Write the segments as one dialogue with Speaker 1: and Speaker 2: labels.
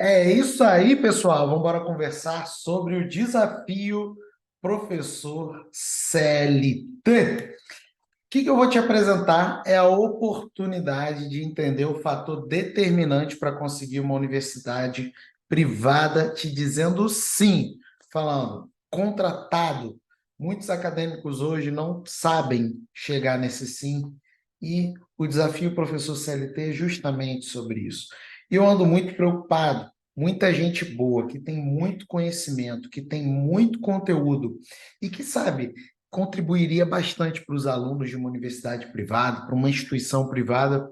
Speaker 1: É isso aí, pessoal. Vamos embora conversar sobre o desafio professor CLT. O que eu vou te apresentar é a oportunidade de entender o fator determinante para conseguir uma universidade privada te dizendo sim, falando contratado. Muitos acadêmicos hoje não sabem chegar nesse sim e o desafio professor CLT é justamente sobre isso. E eu ando muito preocupado. Muita gente boa, que tem muito conhecimento, que tem muito conteúdo e que sabe contribuiria bastante para os alunos de uma universidade privada, para uma instituição privada,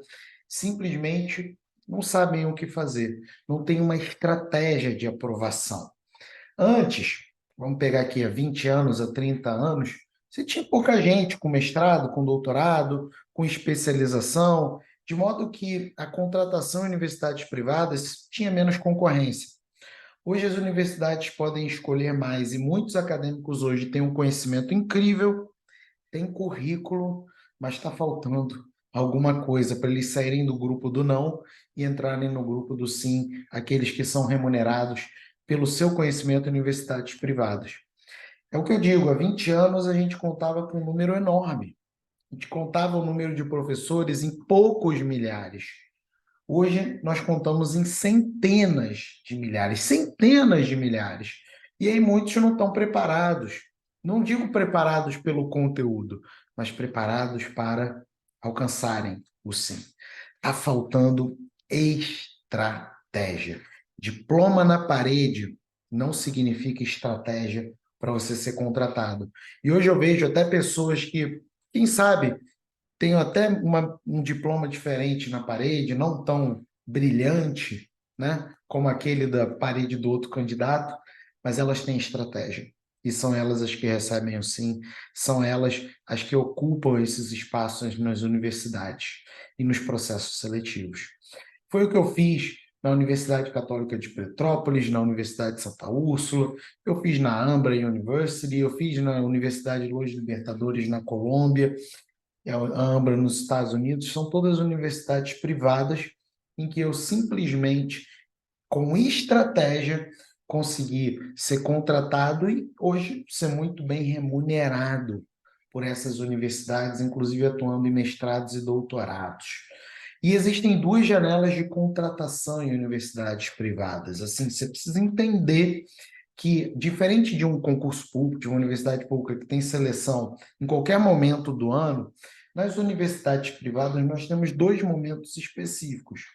Speaker 1: simplesmente não sabem o que fazer, não tem uma estratégia de aprovação. Antes, vamos pegar aqui há 20 anos, há 30 anos, você tinha pouca gente com mestrado, com doutorado, com especialização, de modo que a contratação em universidades privadas tinha menos concorrência. Hoje as universidades podem escolher mais e muitos acadêmicos hoje têm um conhecimento incrível, tem currículo, mas está faltando alguma coisa para eles saírem do grupo do não e entrarem no grupo do sim, aqueles que são remunerados pelo seu conhecimento em universidades privadas. É o que eu digo, há 20 anos a gente contava com um número enorme. A gente contava o número de professores em poucos milhares. Hoje nós contamos em centenas de milhares, centenas de milhares. E aí muitos não estão preparados. Não digo preparados pelo conteúdo, mas preparados para alcançarem o sim. Está faltando estratégia. Diploma na parede não significa estratégia para você ser contratado. E hoje eu vejo até pessoas que, quem sabe, tenho até um diploma diferente na parede, não tão brilhante, né, como aquele da parede do outro candidato, mas elas têm estratégia. E são elas as que recebem o sim, são elas as que ocupam esses espaços nas universidades e nos processos seletivos. Foi o que eu fiz na Universidade Católica de Petrópolis, na Universidade de Santa Úrsula, eu fiz na Ambra University, eu fiz na Universidade Los Libertadores, na Colômbia, a Ambra nos Estados Unidos, são todas universidades privadas em que eu simplesmente, com estratégia, consegui ser contratado e hoje ser muito bem remunerado por essas universidades, inclusive atuando em mestrados e doutorados. E existem duas janelas de contratação em universidades privadas. Assim, você precisa entender que, diferente de um concurso público, de uma universidade pública que tem seleção em qualquer momento do ano, nas universidades privadas nós temos dois momentos específicos.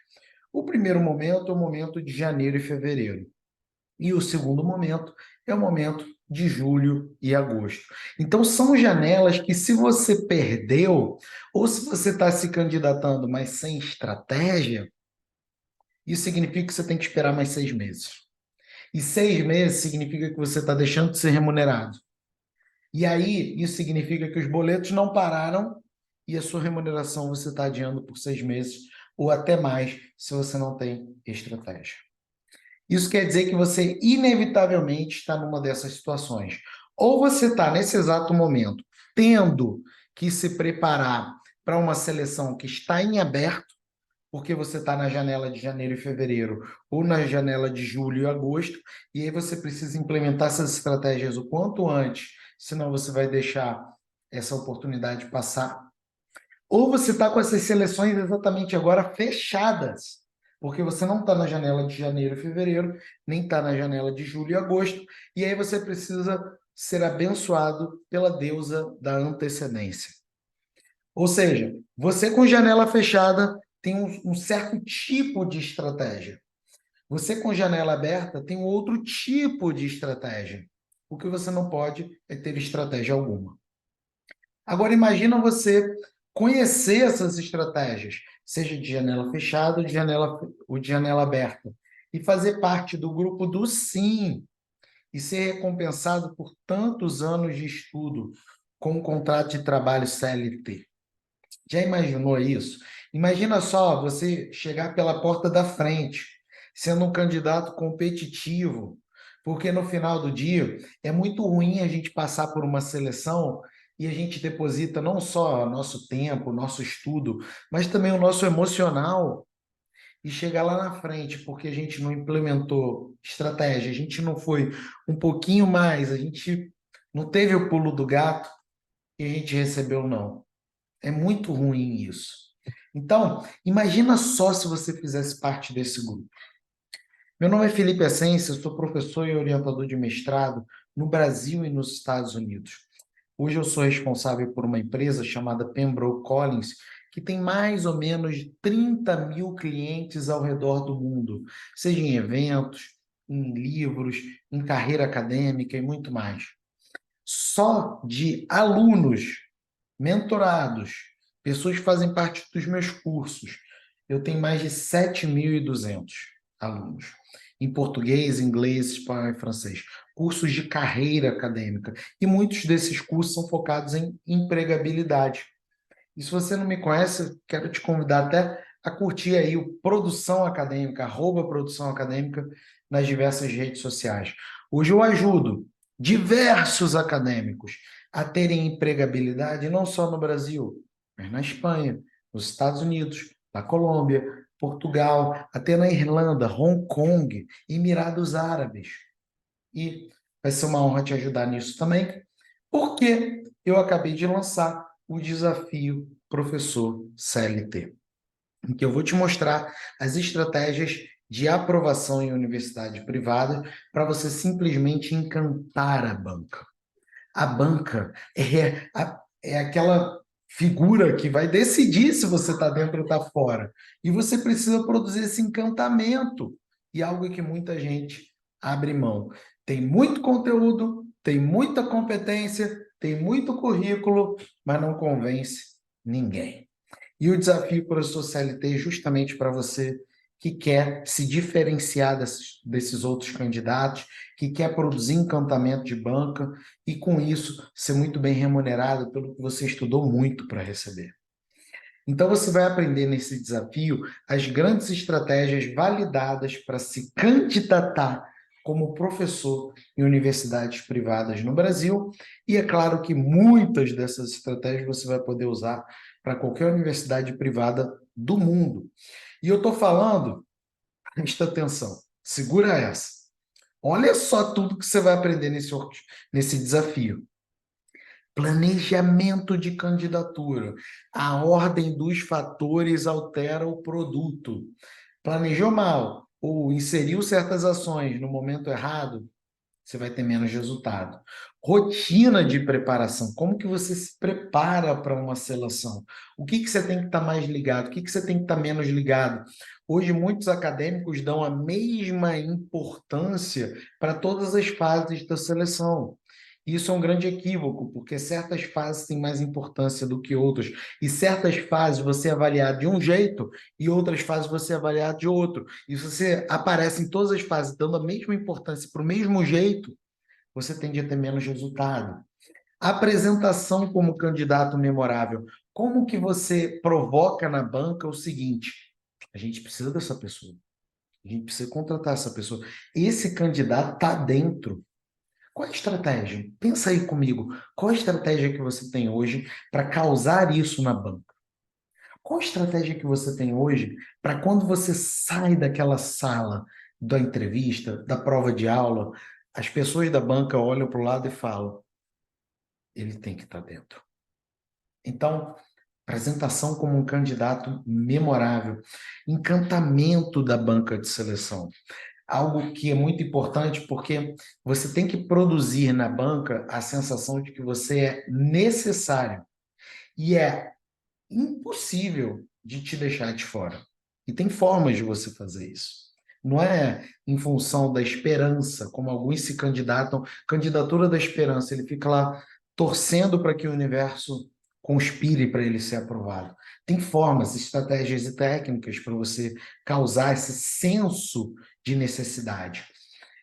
Speaker 1: O primeiro momento é o momento de janeiro e fevereiro. E o segundo momento é o momento de julho e agosto. Então, são janelas que, se você perdeu, ou se você está se candidatando, mas sem estratégia, isso significa que você tem que esperar mais 6 meses. E 6 meses significa que você está deixando de ser remunerado. E aí, isso significa que os boletos não pararam e a sua remuneração você está adiando por 6 meses ou até mais se você não tem estratégia. Isso quer dizer que você, inevitavelmente, está numa dessas situações. Ou você está, nesse exato momento, tendo que se preparar para uma seleção que está em aberto, porque você está na janela de janeiro e fevereiro, ou na janela de julho e agosto, e aí você precisa implementar essas estratégias o quanto antes, senão você vai deixar essa oportunidade passar. Ou você está com essas seleções exatamente agora fechadas, porque você não está na janela de janeiro e fevereiro, nem está na janela de julho e agosto, e aí você precisa ser abençoado pela deusa da antecedência. Ou seja, você com janela fechada tem um certo tipo de estratégia. Você com janela aberta tem um outro tipo de estratégia. O que você não pode é ter estratégia alguma. Agora imagina você conhecer essas estratégias, seja de janela fechada ou de janela aberta, e fazer parte do grupo do sim, e ser recompensado por tantos anos de estudo com um contrato de trabalho CLT. Já imaginou isso? Imagina só você chegar pela porta da frente, sendo um candidato competitivo, porque no final do dia é muito ruim a gente passar por uma seleção e a gente deposita não só nosso tempo, nosso estudo, mas também o nosso emocional. e chegar lá na frente, porque a gente não implementou estratégia, a gente não foi um pouquinho mais, a gente não teve o pulo do gato e a gente recebeu não. É muito ruim isso. Então, imagina só se você fizesse parte desse grupo. Meu nome é Felipe Assensi, eu sou professor e orientador de mestrado no Brasil e nos Estados Unidos. Hoje eu sou responsável por uma empresa chamada Pembroke Collins, que tem mais ou menos 30 mil clientes ao redor do mundo, seja em eventos, em livros, em carreira acadêmica e muito mais. Só de alunos mentorados, pessoas que fazem parte dos meus cursos. Eu tenho mais de 7.200 alunos, em português, inglês, espanhol e francês. Cursos de carreira acadêmica. E muitos desses cursos são focados em empregabilidade. E se você não me conhece, quero te convidar até a curtir aí o Produção Acadêmica, @Produção Acadêmica, nas diversas redes sociais. Hoje eu ajudo diversos acadêmicos a terem empregabilidade não só no Brasil, mas na Espanha, nos Estados Unidos, na Colômbia, Portugal, até na Irlanda, Hong Kong, Emirados Árabes. E vai ser uma honra te ajudar nisso também, porque eu acabei de lançar o desafio Professor CLT, em que eu vou te mostrar as estratégias de aprovação em universidade privada para você simplesmente encantar a banca. A banca é aquela figura que vai decidir se você está dentro ou está fora. E você precisa produzir esse encantamento. E algo que muita gente abre mão. Tem muito conteúdo, tem muita competência, tem muito currículo, mas não convence ninguém. E o desafio professor CLT é justamente para você que quer se diferenciar desses outros candidatos, que quer produzir encantamento de banca e, com isso, ser muito bem remunerado pelo que você estudou muito para receber. Então, você vai aprender nesse desafio as grandes estratégias validadas para se candidatar como professor em universidades privadas no Brasil. E é claro que muitas dessas estratégias você vai poder usar para qualquer universidade privada do mundo. E eu estou falando, presta atenção, segura essa. Olha só tudo que você vai aprender nesse desafio. Planejamento de candidatura. A ordem dos fatores altera o produto. Planejou mal ou inseriu certas ações no momento errado, você vai ter menos resultado. Rotina de preparação. Como que você se prepara para uma seleção? O que que você tem que estar mais ligado? O que que você tem que estar menos ligado? Hoje, muitos acadêmicos dão a mesma importância para todas as fases da seleção. Isso é um grande equívoco, porque certas fases têm mais importância do que outras. E certas fases você é avaliado de um jeito e outras fases você é avaliado de outro. E se você aparece em todas as fases dando a mesma importância para o mesmo jeito, você tende a ter menos resultado. Apresentação como candidato memorável. Como que você provoca na banca o seguinte: a gente precisa dessa pessoa. A gente precisa contratar essa pessoa. Esse candidato está dentro. Qual é a estratégia? Pensa aí comigo. Qual a estratégia que você tem hoje para causar isso na banca? Qual a estratégia que você tem hoje para quando você sai daquela sala da entrevista, da prova de aula, as pessoas da banca olham para o lado e falam: ele tem que estar dentro. Então, apresentação como um candidato memorável, encantamento da banca de seleção. Algo que é muito importante porque você tem que produzir na banca a sensação de que você é necessário. E é impossível de te deixar de fora. E tem formas de você fazer isso. Não é em função da esperança, como alguns se candidatam, candidatura da esperança, ele fica lá torcendo para que o universo conspire para ele ser aprovado. Tem formas, estratégias e técnicas para você causar esse senso de necessidade.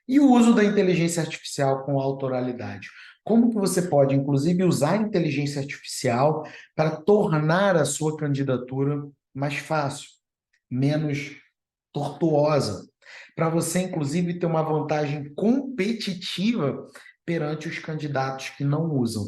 Speaker 1: E o uso da inteligência artificial com autoralidade. Como que você pode, inclusive, usar a inteligência artificial para tornar a sua candidatura mais fácil, menos tortuosa, para você, inclusive, ter uma vantagem competitiva perante os candidatos que não usam.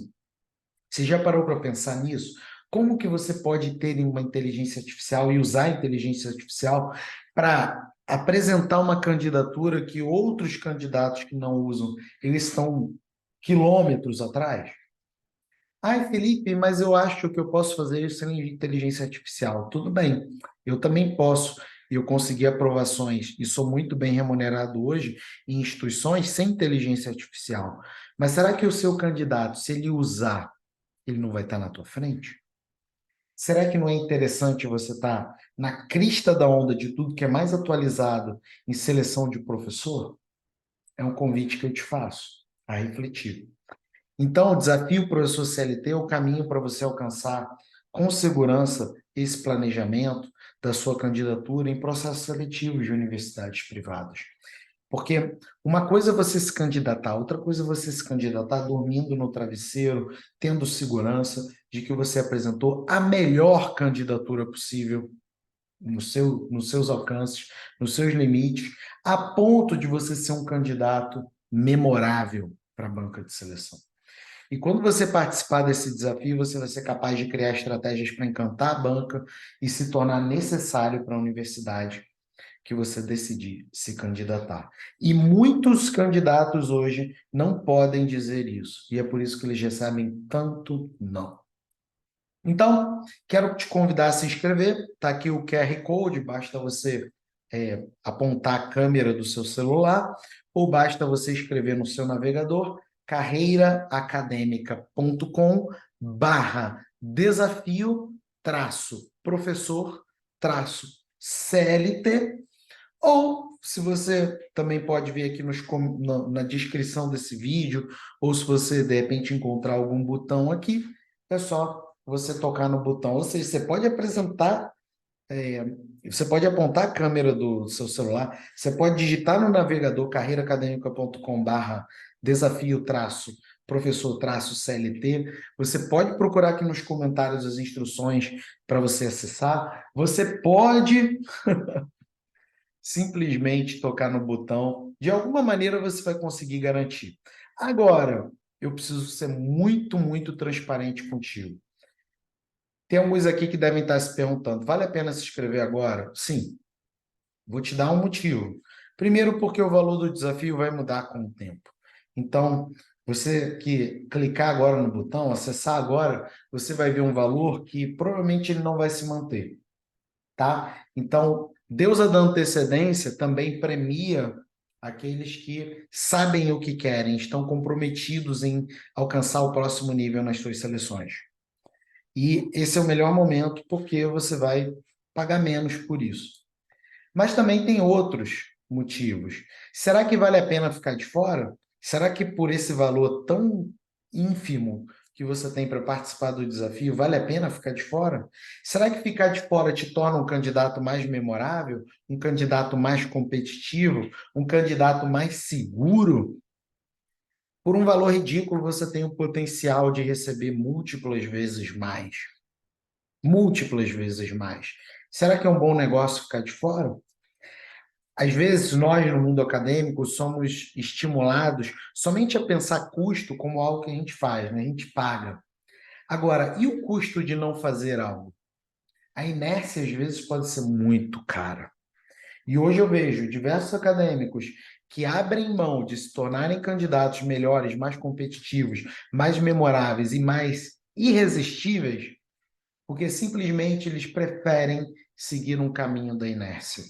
Speaker 1: Você já parou para pensar nisso? como que você pode ter uma inteligência artificial e usar a inteligência artificial para apresentar uma candidatura que outros candidatos que não usam, eles estão quilômetros atrás? Ai, Felipe, mas eu acho que eu posso fazer isso sem inteligência artificial. Tudo bem, eu também posso. Eu consegui aprovações e sou muito bem remunerado hoje em instituições sem inteligência artificial. Mas será que o seu candidato, se ele usar, ele não vai estar na tua frente? Será que não é interessante você estar na crista da onda de tudo que é mais atualizado em seleção de professor? É um convite que eu te faço a refletir. Então, o desafio professor CLT é o caminho para você alcançar com segurança esse planejamento da sua candidatura em processos seletivos de universidades privadas. Porque uma coisa é você se candidatar, outra coisa é você se candidatar dormindo no travesseiro, tendo segurança de que você apresentou a melhor candidatura possível nos seus alcances, nos seus limites, a ponto de você ser um candidato memorável para a banca de seleção. E quando você participar desse desafio, você vai ser capaz de criar estratégias para encantar a banca e se tornar necessário para a universidade que você decidir se candidatar. E muitos candidatos hoje não podem dizer isso. E é por isso que eles recebem tanto não. Então, quero te convidar a se inscrever. Está aqui o QR Code, basta você apontar a câmera do seu celular, ou basta você escrever no seu navegador carreiraacademica.com/desafio professor CLT, ou se você também pode ver aqui na descrição desse vídeo, ou se você de repente encontrar algum botão aqui, é só você tocar no botão. Ou seja, você pode apontar a câmera do seu celular, você pode digitar no navegador carreiraacademica.com/desafio professor CLT. Você pode procurar aqui nos comentários as instruções para você acessar. Você pode simplesmente tocar no botão. De alguma maneira você vai conseguir garantir. Agora, eu preciso ser muito, muito transparente contigo. Tem alguns aqui que devem estar se perguntando: vale a pena se inscrever agora? Sim. Vou te dar um motivo. Primeiro, porque o valor do desafio vai mudar com o tempo. Então, você que clicar agora no botão, acessar agora, você vai ver um valor que provavelmente ele não vai se manter, tá? Então, deusa da antecedência também premia aqueles que sabem o que querem, estão comprometidos em alcançar o próximo nível nas suas seleções. E esse é o melhor momento porque você vai pagar menos por isso. Mas também tem outros motivos. Será que vale a pena ficar de fora? Será que por esse valor tão ínfimo que você tem para participar do desafio, vale a pena ficar de fora? Será que ficar de fora te torna um candidato mais memorável, um candidato mais competitivo, um candidato mais seguro? Por um valor ridículo, você tem o potencial de receber múltiplas vezes mais. Múltiplas vezes mais. Será que é um bom negócio ficar de fora? Às vezes, nós, no mundo acadêmico, somos estimulados somente a pensar custo como algo que a gente faz, né? A gente paga. Agora, e o custo de não fazer algo? A inércia, às vezes, pode ser muito cara. E hoje eu vejo diversos acadêmicos que abrem mão de se tornarem candidatos melhores, mais competitivos, mais memoráveis e mais irresistíveis, porque simplesmente eles preferem seguir um caminho da inércia.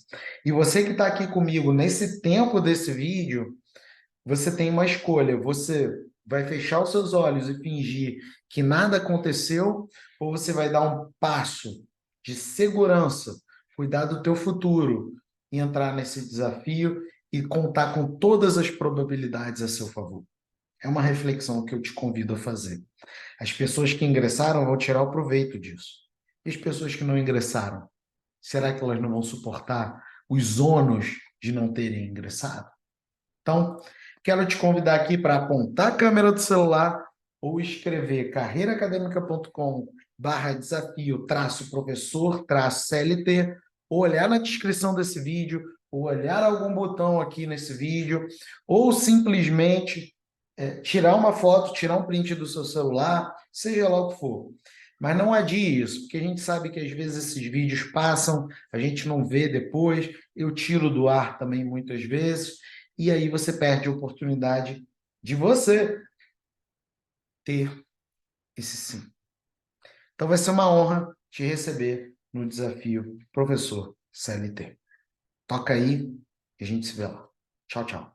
Speaker 1: E você que está aqui comigo nesse tempo desse vídeo, você tem uma escolha. Você vai fechar os seus olhos e fingir que nada aconteceu, ou você vai dar um passo de segurança, cuidar do teu futuro e entrar nesse desafio e contar com todas as probabilidades a seu favor. É uma reflexão que eu te convido a fazer. As pessoas que ingressaram vão tirar o proveito disso. E as pessoas que não ingressaram, será que elas não vão suportar os ônus de não terem ingressado? Então, quero te convidar aqui para apontar a câmera do celular ou escrever carreiraacademica.com/desafio professor CLT, ou olhar na descrição desse vídeo, ou olhar algum botão aqui nesse vídeo, ou simplesmente tirar uma foto, tirar um print do seu celular, seja lá o que for. Mas não adie isso, porque a gente sabe que às vezes esses vídeos passam, a gente não vê depois, eu tiro do ar também muitas vezes, e aí você perde a oportunidade de você ter esse sim. Então vai ser uma honra te receber no desafio Professor CLT. Toca aí e a gente se vê lá. Tchau, tchau.